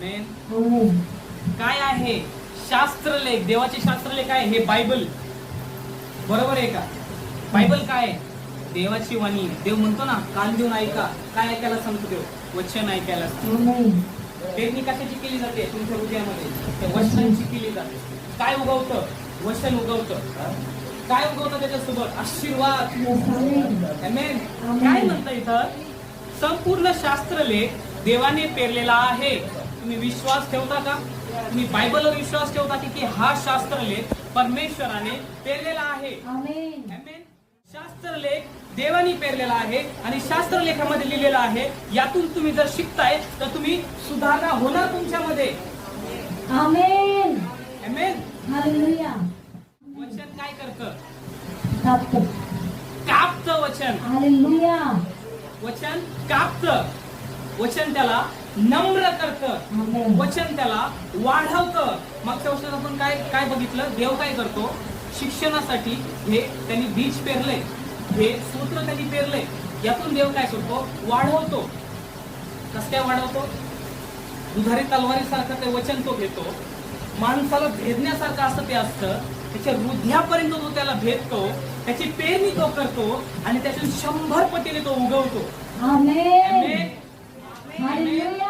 काय आहे शास्त्रलेख? देवाचे शास्त्रलेख आहे हे बायबल, बरोबर आहे का? बायबल काय आहे? देवाची वाणी. देव म्हणतो ना, कान देऊन ऐका. काय ऐकायला सांगतो देव? वचन ऐकायला. पेरणी कशाची केली जाते? तुमच्या हृदयामध्ये त्या वचनांची केली जाते. काय उगवतं? वचन उगवतं. काय उगवतं त्याच्यासोबत? आशीर्वाद. आमेन. काय म्हणतं इथं? संपूर्ण शास्त्रलेख देवाने पेरलेला आहे. तुम्ही विश्वास ठेवता का? तुम्ही बायबलवर विश्वास ठेवता की हा शास्त्रलेख परमेश्वराने पेरलेला आहे? आमेन. शास्त्रलेख देवाने पेरलेला आहे आणि शास्त्रलेखामध्ये लिहिलेला आहे. यातून तुम्ही जर शिकताय तर तुम्ही सुधारणा होणार तुमच्यामध्ये. आमेन. आमेन. हालेलुया. वचन काय करतं? कापतं वचन. हालेलुया. वचन कापतं. वचन त्याला नम्र करतं. वचन त्याला वाढवतं. मागच्या वर्षात आपण काय बघितलं? देव काय करतो? शिक्षणासाठी हे त्यांनी बीज पेरलंय, हे सूत्र त्यांनी पेरलंय. यातून देव काय करतो? वाढवतो. कसं काय वाढवतो? दुधारी तलवारीसारखं ते वचन तो घेतो. माणसाला भेदण्यासारखं असं ते असतं. त्याच्या हृदयापर्यंत तो त्याला भेदतो. त्याची पेरणी तो करतो आणि त्यातून 100 पटीने तो उगवतो. आमेन. हालेलुया.